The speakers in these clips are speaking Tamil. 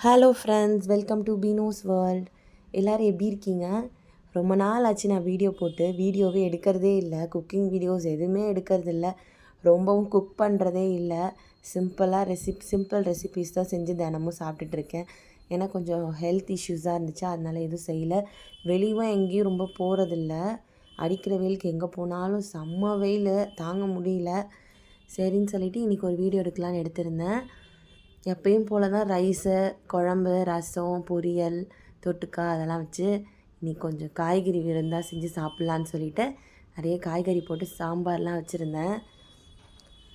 Hello friends, welcome to Beenos world. எல்லோரும் எப்படி இருக்கீங்க? ரொம்ப நாள் ஆச்சு நான் வீடியோ போட்டு. வீடியோவே எடுக்கிறதே இல்லை. குக்கிங் வீடியோஸ் எதுவுமே எடுக்கிறது இல்லை. ரொம்பவும் குக் பண்ணுறதே இல்லை. சிம்பிள் ரெசிபீஸ் தான் செஞ்சு தினமும் சாப்பிட்டுட்ருக்கேன். ஏன்னா கொஞ்சம் ஹெல்த் இஷ்யூஸாக இருந்துச்சு, அதனால் எதுவும் செய்யலை. வெளியும் எங்கேயும் ரொம்ப போகிறதில்ல. அடிக்கிற வெயிலுக்கு எங்கே போனாலும் செம்ம வெயில், தாங்க முடியல. சரின்னு சொல்லிவிட்டு இன்றைக்கி ஒரு வீடியோ எடுக்கலான்னு எடுத்திருந்தேன். எப்பயும் போல் தான் ரைஸு, குழம்பு, ரசம், பொரியல், தொட்டுக்காய் அதெல்லாம் வச்சு இன்றைக்கி கொஞ்சம் காய்கறி விருந்தாக செஞ்சு சாப்பிட்லான்னு சொல்லிவிட்டு நிறைய காய்கறி போட்டு சாம்பார்லாம் வச்சுருந்தேன்.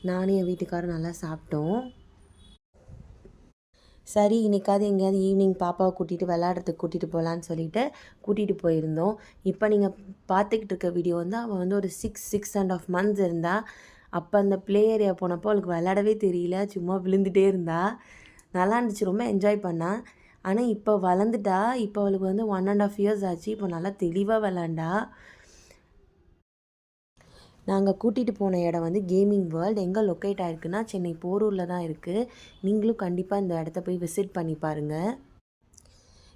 நானும் என் வீட்டுக்காரும் நல்லா சாப்பிட்டோம். சரி, இன்றைக்காவது எங்கேயாவது ஈவினிங் பாப்பாவை கூட்டிகிட்டு விளையாடுறதுக்கு கூட்டிகிட்டு போகலான்னு சொல்லிவிட்டு கூட்டிகிட்டு போயிருந்தோம். இப்போ நீங்கள் பார்த்துக்கிட்டு இருக்க வீடியோ வந்து அவள் வந்து ஒரு 6.5 months இருந்தால். அப்போ அந்த ப்ளே ஏரியா போனப்போ அவளுக்கு விளையாடவே தெரியல, சும்மா விழுந்துகிட்டே இருந்தா. நல்லா இருந்துச்சு, ரொம்ப என்ஜாய் பண்ணா. ஆனால் இப்போ வளர்ந்துட்டா. இப்போ அவளுக்கு வந்து 1.5 years ஆச்சு. இப்போ நல்லா தெளிவாக விளாண்டா. நாங்கள் கூட்டிகிட்டு போன இடம் வந்து கேமிங் வேர்ல்டு. எங்கே லொக்கேட் ஆகிருக்குன்னா சென்னை போரூரில் தான் இருக்குது. நீங்களும் கண்டிப்பாக இந்த இடத்த போய் விசிட் பண்ணி பாருங்கள்.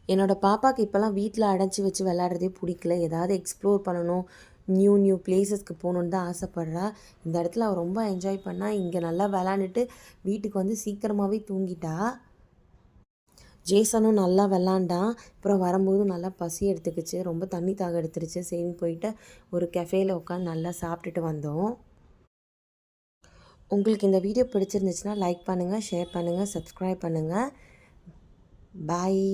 என்னோடய பாப்பாவுக்கு இப்போல்லாம் வீட்டில் அடைச்சி வச்சு விளையாடுறதே பிடிக்கல. ஏதாவது எக்ஸ்ப்ளோர் பண்ணணும், நியூ பிளேஸஸ்க்கு போகணுன்னு தான் ஆசைப்பட்றா. இந்த இடத்துல அவள் ரொம்ப என்ஜாய் பண்ணா. இங்கே நல்லா விளாண்டுட்டு வீட்டுக்கு வந்து சீக்கிரமாகவே தூங்கிட்டா. ஜேசனும் நல்லா விளாண்டான். அப்புறம் வரும்போது நல்லா பசி எடுத்துக்கிச்சு, ரொம்ப தண்ணி தாக எடுத்துருச்சு. சரின்னு போயிட்டு ஒரு கெஃபேயில் உட்காந்து நல்லா சாப்பிட்டுட்டு வந்தோம். உங்களுக்கு இந்த வீடியோ பிடிச்சிருந்துச்சுன்னா லைக் பண்ணுங்கள், ஷேர் பண்ணுங்கள், சப்ஸ்கிரைப் பண்ணுங்கள். பாய்.